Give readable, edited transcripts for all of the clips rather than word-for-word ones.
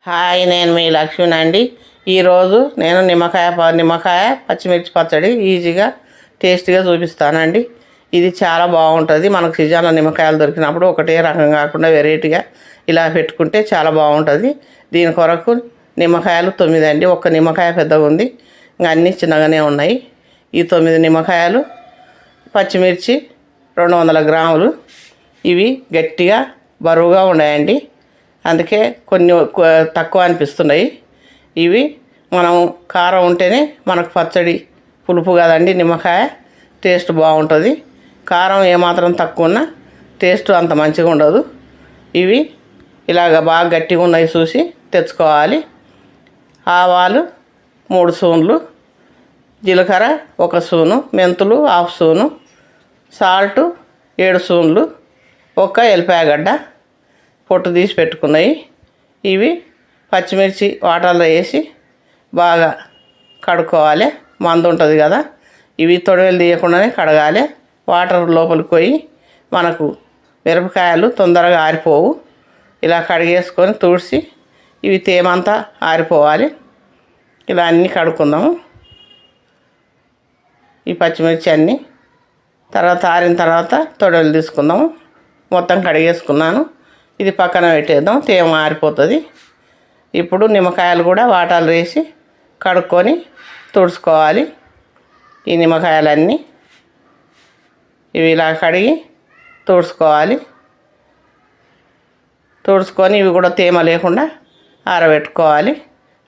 Hi, నేను మీ లక్ష్మిని అండి. ఈరోజు నేను నిమ్మకాయ పచ్చిమిర్చి పచ్చడి ఈజీగా టేస్టీగా చూపిస్తానండి. ఇది చాలా బాగుంటుంది. మనకు సీజన్లో నిమ్మకాయలు దొరికినప్పుడు ఒకటే రకం కాకుండా వెరైటీగా ఇలా పెట్టుకుంటే చాలా బాగుంటుంది. దీని కొరకు నిమ్మకాయలు 9 అండి. ఒక్క నిమ్మకాయ పెద్దగా ఉంది, ఇంకా అన్నీ చిన్నగానే ఉన్నాయి. ఈ 9 నిమ్మకాయలు, పచ్చిమిర్చి 200 గ్రాములు. ఇవి గట్టిగా బరువుగా ఉన్నాయండి, అందుకే కొన్ని తక్కువ అనిపిస్తున్నాయి. ఇవి మనం కారం ఉంటేనే మనకు పచ్చడి పులుపు కదండి, నిమ్మకాయ టేస్ట్ బాగుంటుంది. కారం ఏమాత్రం తక్కువ ఉన్నా టేస్ట్ అంత మంచిగా ఉండదు. ఇవి ఇలాగ బాగా గట్టిగా ఉన్నాయి చూసి తెచ్చుకోవాలి. ఆవాలు 3 స్పూన్లు, జీలకర్ర 1 స్పూను, మెంతులు 1/2 స్పూను, సాల్ట్ 7 స్పూన్లు, ఒక ఎల్లిపాయగడ్డ పొట్టు తీసి పెట్టుకున్నాయి. ఇవి పచ్చిమిర్చి వాటర్లో వేసి బాగా కడుక్కోవాలి. మందు ఉంటుంది కదా, ఇవి తొడవలు తీయకుండానే కడగాలి. వాటర్ లోపలికి పోయి మనకు మిరపకాయలు తొందరగా ఆరిపోవు. ఇలా కడిగేసుకొని తుడిచి ఇవి తేమంతా ఆరిపోవాలి. ఇలా అన్నీ కడుక్కుందాము. ఈ పచ్చిమిర్చి అన్నీ తర్వాత ఆరిన తర్వాత తొడవలు తీసుకుందాము. మొత్తం కడిగేసుకున్నాను. ఇది పక్కన పెట్టేద్దాం, తేమ ఆరిపోతుంది. ఇప్పుడు నిమ్మకాయలు కూడా వాటర్లో వేసి కడుక్కొని తుడుచుకోవాలి. ఈ నిమ్మకాయలన్నీ ఇవి ఇలా కడిగి తుడుచుకోవాలి. తుడుచుకొని ఇవి కూడా తేమ లేకుండా ఆరబెట్టుకోవాలి.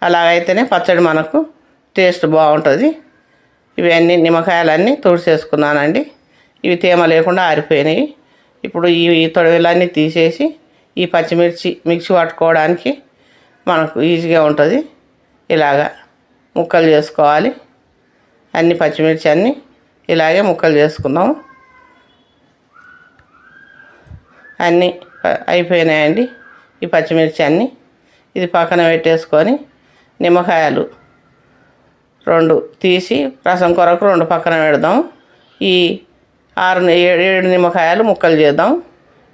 అలాగైతేనే పచ్చడి మనకు టేస్ట్ బాగుంటుంది. ఇవన్నీ నిమ్మకాయలన్నీ తుడిచేసుకున్నానండి. ఇవి తేమ లేకుండా ఆరిపోయినాయి. ఇప్పుడు ఈ తొడవలన్నీ తీసేసి ఈ పచ్చిమిర్చి మిక్సీ పట్టుకోవడానికి మనకు ఈజీగా ఉంటుంది. ఇలాగా ముక్కలు చేసుకోవాలి. అన్ని పచ్చిమిర్చి అన్నీ ఇలాగే ముక్కలు చేసుకుందాం. అన్నీ అయిపోయినాయండి ఈ పచ్చిమిర్చి అన్నీ. ఇది పక్కన పెట్టేసుకొని నిమ్మకాయలు 2 తీసి రసం కొరకు 2 పక్కన పెడదాం. ఈ 7 నిమ్మకాయలు ముక్కలు చేద్దాం.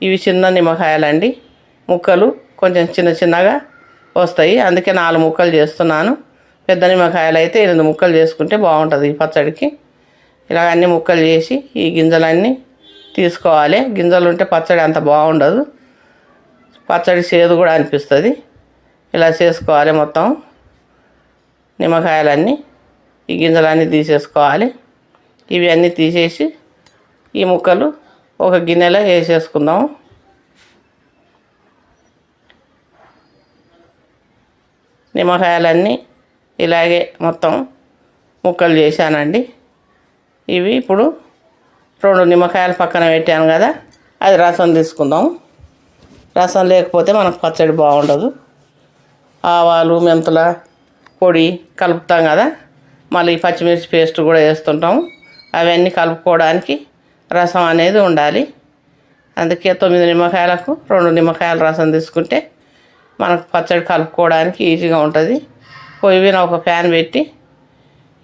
ఇవి చిన్న నిమ్మకాయలండి, ముక్కలు కొంచెం చిన్న చిన్నగా వస్తాయి, అందుకే 4 ముక్కలు చేస్తున్నాను. పెద్ద నిమ్మకాయలు అయితే 8 ముక్కలు చేసుకుంటే బాగుంటుంది ఈ పచ్చడికి. ఇలా అన్ని ముక్కలు చేసి ఈ గింజలన్నీ తీసుకోవాలి. గింజలు ఉంటే పచ్చడి అంత బాగుండదు, పచ్చడి చేదు కూడా అనిపిస్తుంది. ఇలా చేసుకోవాలి. మొత్తం నిమ్మకాయలన్నీ ఈ గింజలన్నీ తీసేసుకోవాలి. ఇవి అన్నీ తీసేసి ఈ ముక్కలు ఒక గిన్నెలో వేసేసుకుందాం. నిమ్మకాయలన్నీ ఇలాగే మొత్తం ముక్కలు చేశానండి. ఇవి ఇప్పుడు 2 నిమ్మకాయలు పక్కన పెట్టాను కదా, అది రసం తీసుకుందాం. రసం లేకపోతే మనకు పచ్చడి బాగుండదు. ఆవాలు మెంతుల పొడి కలుపుతాం కదా, మళ్ళీ పచ్చిమిర్చి పేస్ట్ కూడా వేస్తుంటాం. అవన్నీ కలుపుకోవడానికి రసం అనేది ఉండాలి. అందుకే 9 నిమ్మకాయలకు 2 నిమ్మకాయల రసం తీసుకుంటే మనకు పచ్చడి కలుపుకోవడానికి ఈజీగా ఉంటుంది. పొయ్యి మీద ఒక ప్యాన్ పెట్టి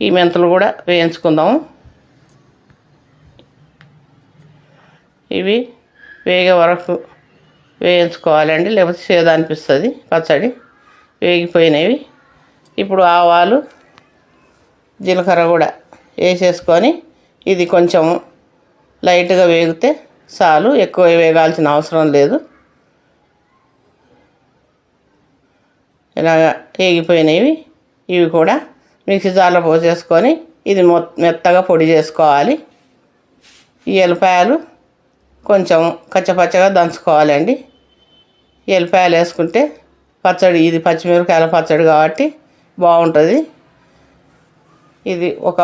ఈ మెంతులు కూడా వేయించుకుందాము. ఇవి వేగే వరకు వేయించుకోవాలండి, లేకపోతే చేదు అనిపిస్తుంది పచ్చడి. వేగిపోయినవి. ఇప్పుడు ఆవాలు జీలకర్ర కూడా వేసేసుకొని ఇది కొంచెం లైట్గా వేగితే చాలు, ఎక్కువ వేగాల్సిన అవసరం లేదు. ఇలాగ వేగిపోయినవి. ఇవి కూడా మిక్సీ జార్లో పోసేసుకొని ఇది మెత్తగా పొడి చేసుకోవాలి. ఈ ఎల్లిపాయలు కొంచెం కచ్చపచ్చగా దంచుకోవాలండి. ఎల్లిపాయలు వేసుకుంటే పచ్చడి, ఇది పచ్చిమిరపకాయల పచ్చడి కాబట్టి బాగుంటుంది. ఇది ఒక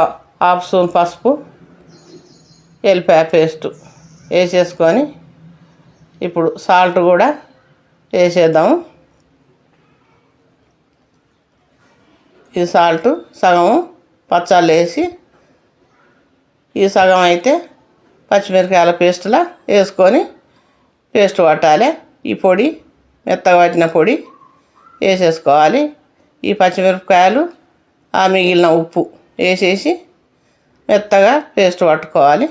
1/2 స్పూన్ పసుపు, ఎల్లిపాయ పేస్టు వేసేసుకొని ఇప్పుడు సాల్ట్ కూడా వేసేద్దాము. ఈ సాల్ట్ సగం పచ్చళ్ళు వేసి, ఈ సగం అయితే పచ్చిమిరపకాయల పేస్టులా వేసుకొని పేస్ట్ పట్టాలి. ఈ పొడి మెత్తగా పట్టిన పొడి వేసేసుకోవాలి. ఈ పచ్చిమిరపకాయలు ఆ మిగిలిన ఉప్పు వేసేసి మెత్తగా పేస్ట్ పట్టుకోవాలి.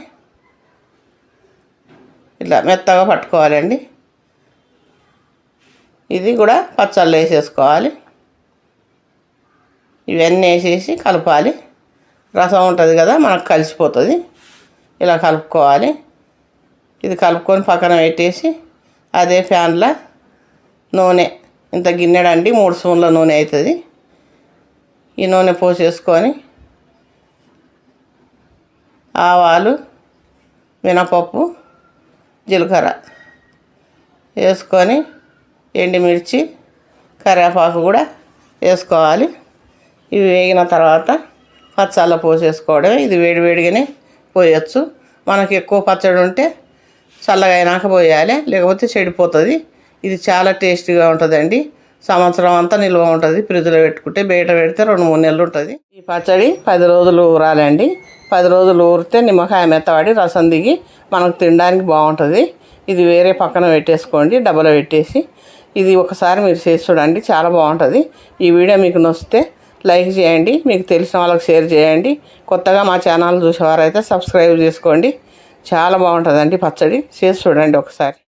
ఇలా మెత్తగా పట్టుకోవాలండి. ఇది కూడా పచ్చళ్ళు వేసేసుకోవాలి. ఇవన్నీ వేసేసి కలపాలి. రసం ఉంటుంది కదా మనకు కలిసిపోతుంది. ఇలా కలుపుకోవాలి. ఇది కలుపుకొని పక్కన పెట్టేసి అదే ప్యాన్లో నూనె ఇంత గిన్నెడండి 3 స్పూన్ల నూనె అవుతుంది. ఈ నూనె పోసేసుకొని ఆవాలు, మినపప్పు, జీలకర్ర వేసుకొని ఎండుమిర్చి, కరివేపాకు కూడా వేసుకోవాలి. ఇవి వేగిన తర్వాత పచ్చళ్ళ పోసేసుకోవడమే. ఇది వేడివేడిగానే పోయచ్చు. మనకి ఎక్కువ పచ్చడి ఉంటే చల్లగా అయినాక పోయాలి, లేకపోతే చెడిపోతుంది. ఇది చాలా టేస్టీగా ఉంటుందండి. సంవత్సరం అంతా నిల్వ ఉంటుంది. ఫ్రిడ్జ్లో పెట్టుకుంటే బయట పెడితే 2-3 నెలలు ఉంటుంది. ఈ పచ్చడి 10 రోజులు ఊరాలండి. 10 రోజులు ఊరితే నిమ్మకాయ మెత్తబడి రసం దిగి మనకు తినడానికి బాగుంటుంది. ఇది వేరే పక్కన పెట్టేసుకోండి, డబ్బాలో పెట్టేసి. ఇది ఒకసారి మీరు చేసి చూడండి, చాలా బాగుంటుంది. ఈ వీడియో మీకు నచ్చితే లైక్ చేయండి, మీకు తెలిసిన వాళ్ళకి షేర్ చేయండి. కొత్తగా మా ఛానల్ చూసేవారైతే సబ్స్క్రైబ్ చేసుకోండి. చాలా బాగుంటుందండి పచ్చడి. చేసి చూడండి ఒకసారి.